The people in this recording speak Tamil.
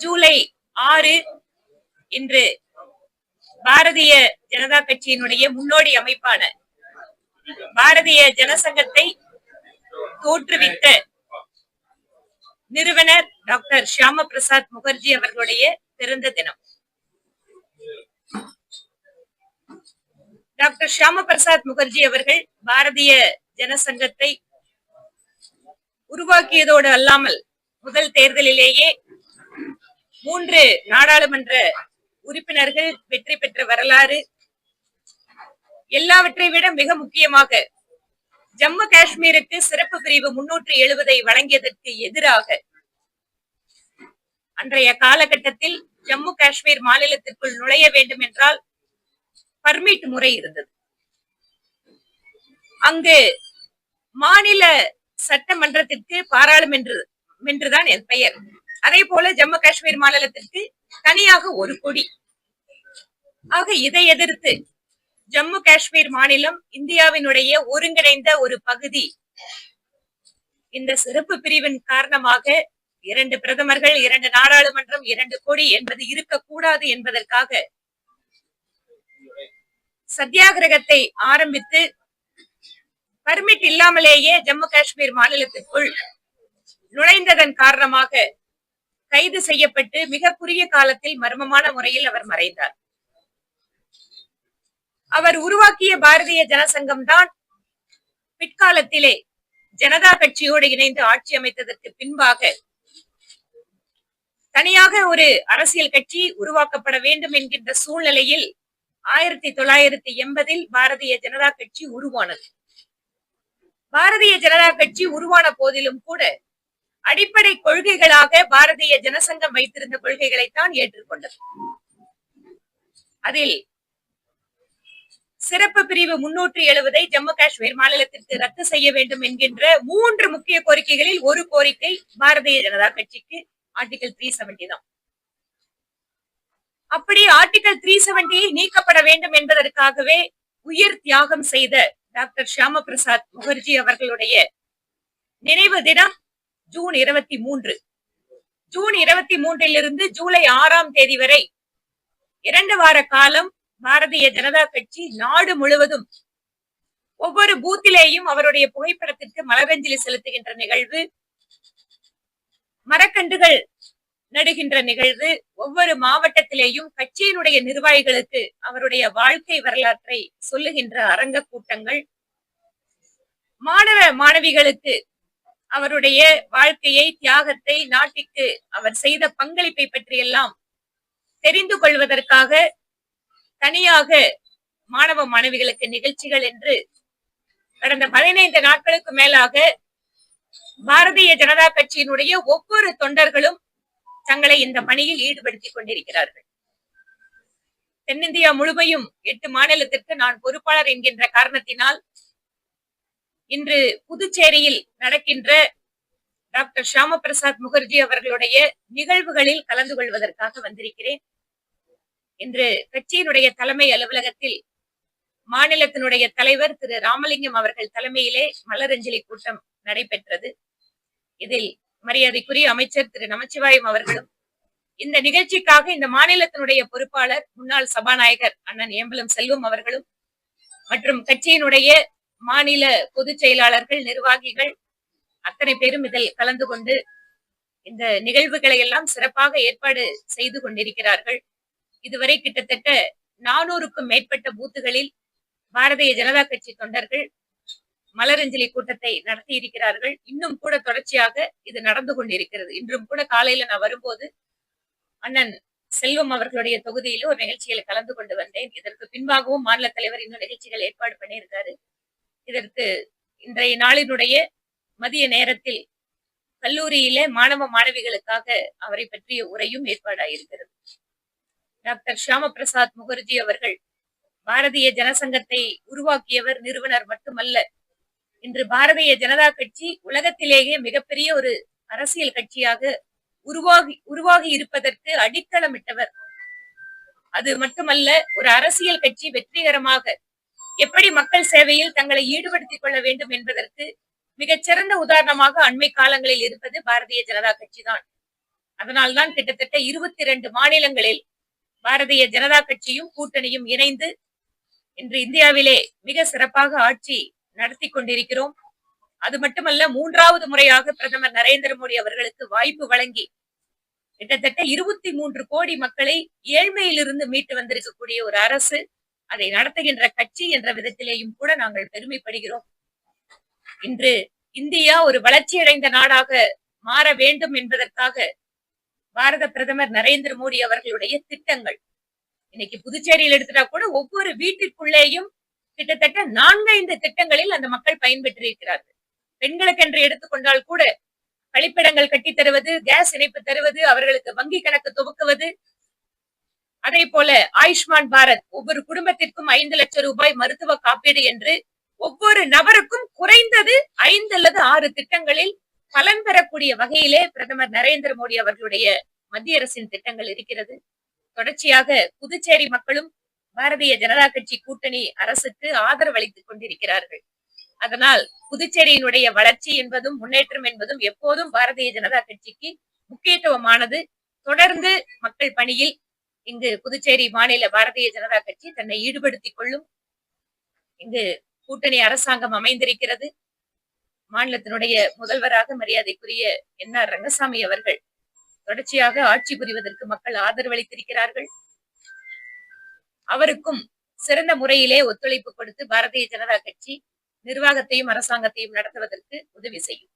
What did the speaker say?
ஜூலை 6 இன்று பாரதிய ஜனதா கட்சியினுடைய முன்னோடி அமைப்பான பாரதிய ஜனசங்கத்தை தோற்றுவித்த நிறுவனர் டாக்டர் ஷியாமா பிரசாத் முகர்ஜி அவர்களுடைய பிறந்த தினம். டாக்டர் ஷியாமா பிரசாத் முகர்ஜி அவர்கள் பாரதிய ஜனசங்கத்தை உருவாக்கியதோடு அல்லாமல் முதல் தேர்தலிலேயே 3 நாடாளுமன்ற உறுப்பினர்கள் வெற்றி பெற்ற வரலாறு, எல்லாவற்றை விட மிக முக்கியமாக ஜம்மு காஷ்மீருக்கு சிறப்பு பிரிவு 370 வழங்கியதற்கு எதிராக அன்றைய காலகட்டத்தில் ஜம்மு காஷ்மீர் மாநிலத்திற்குள் நுழைய வேண்டும் என்றால் பர்மிட் முறை இருந்தது. அங்கு மாநில சட்டமன்றத்திற்கு பாராளுமன்றதான் என் பெயர். அதே போல ஜம்மு காஷ்மீர் மாநிலத்திற்கு தனியாக ஒரு கொடி. ஆக இதை எதிர்த்து ஜம்மு காஷ்மீர் மாநிலம் இந்தியாவினுடைய ஒருங்கிணைந்த ஒரு பகுதி. இந்த சிறப்பு பிரிவின் காரணமாக 2 பிரதமர்கள், 2 நாடாளுமன்றம், 2 கொடி என்பது இருக்கக்கூடாது என்பதற்காக சத்தியாகிரகத்தை ஆரம்பித்து பர்மிட் இல்லாமலேயே ஜம்மு காஷ்மீர் மாநிலத்திற்குள் நுழைந்ததன் காரணமாக கைது செய்யப்பட்டு மிக குறுகிய காலத்தில் மர்மமான முறையில் அவர் மறைந்தார். அவர் உருவாக்கிய பாரதிய ஜனசங்கம் தான் பிற்காலத்திலே ஜனதா கட்சியோடு இணைந்து ஆட்சி அமைத்ததற்கு பின்பாக தனியாக ஒரு அரசியல் கட்சி உருவாக்கப்பட வேண்டும் என்கின்ற சூழ்நிலையில் 1980 பாரதிய ஜனதா கட்சி உருவானது. பாரதிய ஜனதா கட்சி உருவான போதிலும் கூட அடிப்படை கொள்கைகளாக பாரதிய ஜனசங்கம் வைத்திருந்த கொள்கைகளைத்தான் ஏற்றுக்கொண்டது. அதில் சிறப்பு பிரிவு 370 ஜம்மு காஷ்மீர் மாநிலத்திற்கு ரத்து செய்ய வேண்டும் என்கின்ற 3 முக்கிய கோரிக்கைகளில் ஒரு கோரிக்கை பாரதிய ஜனதா கட்சிக்கு ஆர்டிகல் 370 தான். அப்படி ஆர்டிகல் 370 நீக்கப்பட வேண்டும் என்பதற்காகவே உயிர் தியாகம் செய்த டாக்டர் ஷியாமா பிரசாத் முகர்ஜி அவர்களுடைய நினைவு தினம் ஜூன் 23. ஜூன் 23 ஜூலை 6 வரை 2 வார காலம் பாரதிய ஜனதா கட்சி நாடு முழுவதும் ஒவ்வொரு பூத்திலேயும் அவருடைய புகைப்படத்திற்கு மலரஞ்சலி செலுத்துகின்ற நிகழ்வு, மரக்கன்றுகள் நடுகின்ற நிகழ்வு, ஒவ்வொரு மாவட்டத்திலேயும் கட்சியினுடைய நிர்வாகிகளுக்கு அவருடைய வாழ்க்கை வரலாற்றை சொல்லுகின்ற அரங்க கூட்டங்கள், மாணவ மாணவிகளுக்கு அவருடைய வாழ்க்கையை, தியாகத்தை, நாட்டிற்கு அவர் செய்த பங்களிப்பை பற்றியெல்லாம் தெரிந்து கொள்வதற்காக தனியாக மாணவ மாணவிகளுக்கு நிகழ்ச்சிகள் என்று கடந்த 15 நாட்களுக்கு மேலாக பாரதிய ஜனதா கட்சியினுடைய ஒவ்வொரு தொண்டர்களும் தங்களை இந்த பணியில் ஈடுபடுத்திக் கொண்டிருக்கிறார்கள். தென்னிந்தியா முழுமையும் 8 மாநிலத்திற்கு நான் பொறுப்பாளர் என்கின்ற காரணத்தினால் இன்று புதுச்சேரியில் நடக்கின்ற டாக்டர் ஷியாமா பிரசாத் முகர்ஜி அவர்களுடைய நிகழ்வுகளில் கலந்து கொள்வதற்காக வந்திருக்கிறேன். இன்று கட்சியினுடைய தலைமை அலுவலகத்தில் மாநிலத்தினுடைய தலைவர் திரு ராமலிங்கம் அவர்கள் தலைமையிலே மலரஞ்சலி கூட்டம் நடைபெற்றது. இதில் மரியாதைக்குரிய அமைச்சர் திரு நமச்சிவாயம் அவர்களும், இந்த நிகழ்ச்சிக்காக இந்த மாநிலத்தினுடைய பொறுப்பாளர் முன்னாள் சபாநாயகர் அண்ணன் ஏம்பலம் செல்வம் அவர்களும் மற்றும் கட்சியினுடைய மாநில பொதுச் செயலாளர்கள், நிர்வாகிகள் அத்தனை பேரும் இதில் கலந்து கொண்டு இந்த நிகழ்வுகளை எல்லாம் சிறப்பாக ஏற்பாடு செய்து கொண்டிருக்கிறார்கள். இதுவரை கிட்டத்தட்ட 400க்கும் மேற்பட்ட பூத்துகளில் பாரதிய ஜனதா கட்சி தொண்டர்கள் மலரஞ்சலி கூட்டத்தை நடத்தி இருக்கிறார்கள். இன்னும் கூட தொடர்ச்சியாக இது நடந்து கொண்டிருக்கிறது. இன்றும் கூட காலையில நான் வரும்போது அண்ணன் செல்வம் அவர்களுடைய தொகுதியில ஒரு நிகழ்ச்சியில் கலந்து கொண்டு வந்தேன். இதற்கு பின்பாகவும் மாநில தலைவர் இன்னும் நிகழ்ச்சிகள் ஏற்பாடு பண்ணியிருக்காரு. இதற்கு இன்றைய நாளினுடைய மதிய நேரத்தில் கல்லூரியிலே மாணவ மாணவிகளுக்காக அவரை பற்றிய உரையும் ஏற்பாடாயிருக்கிறது. டாக்டர் ஷியாமா பிரசாத் முகர்ஜி அவர்கள் பாரதிய ஜனசங்கத்தை உருவாக்கியவர், நிறுவனர் மட்டுமல்ல. இன்று பாரதிய ஜனதா கட்சி உலகத்திலேயே மிகப்பெரிய ஒரு அரசியல் கட்சியாக உருவாகி இருப்பதற்கு அடித்தளமிட்டவர். அது மட்டுமல்ல, ஒரு அரசியல் கட்சி வெற்றிகரமாக எப்படி மக்கள் சேவையில் தங்களை ஈடுபடுத்திக் கொள்ள வேண்டும் என்பதற்கு மிகச்சிறந்த உதாரணமாக அண்மை காலங்களில் இருப்பது பாரதிய ஜனதா கட்சி தான். அதனால்தான் கிட்டத்தட்ட 22 மாநிலங்களில் பாரதிய ஜனதா கட்சியும் கூட்டணியும் இணைந்து இன்று இந்தியாவிலே மிக சிறப்பாக ஆட்சி நடத்தி கொண்டிருக்கிறோம். அது மட்டுமல்ல, 3வது முறையாக பிரதமர் நரேந்திர மோடி அவர்களுக்கு வாய்ப்பு வழங்கி கிட்டத்தட்ட 23 கோடி மக்களை ஏழ்மையிலிருந்து மீட்டு வந்திருக்கக்கூடிய ஒரு அரசு, அதை நடத்துகின்ற கட்சி என்ற விதத்திலேயும் கூட நாங்கள் பெருமைப்படுகிறோம். இன்று இந்தியா ஒரு வளர்ச்சியடைந்த நாடாக மாற வேண்டும் என்பதற்காக பாரத பிரதமர் நரேந்திர மோடி அவர்களுடைய திட்டங்கள், இன்னைக்கு புதுச்சேரியில் எடுத்துட்டா கூட ஒவ்வொரு வீட்டிற்குள்ளேயும் கிட்டத்தட்ட 4-5 திட்டங்களில் அந்த மக்கள் பயன்பெற்றிருக்கிறார்கள். பெண்களுக்கு என்று எடுத்துக்கொண்டால் கூட கழிப்பிடங்கள் கட்டி தருவது, கேஸ் இணைப்பு தருவது, அவர்களுக்கு வங்கி கணக்கு துவக்குவது, அதே போல ஆயுஷ்மான் பாரத், ஒவ்வொரு குடும்பத்திற்கும் 5 லட்சம் ரூபாய் மருத்துவ காப்பீடு என்று ஒவ்வொரு நபருக்கும் குறைந்தது 5 அல்லது 6 திட்டங்களில் பலன் பெறக்கூடிய வகையிலே பிரதமர் நரேந்திர மோடி அவர்களுடைய மத்திய அரசின் திட்டங்கள் இருக்கிறது. தொடர்ச்சியாக புதுச்சேரி மக்களும் பாரதிய ஜனதா கட்சி கூட்டணி அரசுக்கு ஆதரவு அளித்துக் கொண்டிருக்கிறார்கள். அதனால் புதுச்சேரியினுடைய வளர்ச்சி என்பதும் முன்னேற்றம் என்பதும் எப்போதும் பாரதிய ஜனதா கட்சிக்கு முக்கியத்துவமானது. தொடர்ந்து மக்கள் பணியில் இங்கு புதுச்சேரி மாநில பாரதிய ஜனதா கட்சி தன்னை ஈடுபடுத்திக் கொள்ளும். இங்கு கூட்டணி அரசாங்கம் அமைந்திருக்கிறது. மாநிலத்தினுடைய முதல்வராக மரியாதைக்குரிய என்.ஆர். ரங்கசாமி அவர்கள் தொடர்ச்சியாக ஆட்சி புரிவதற்கு மக்கள் ஆதரவு அளித்திருக்கிறார்கள். அவருக்கும் சிறந்த முறையிலே ஒத்துழைப்பு கொடுத்து பாரதிய ஜனதா கட்சி நிர்வாகத்தையும் அரசாங்கத்தையும் நடத்துவதற்கு உதவி செய்யும்.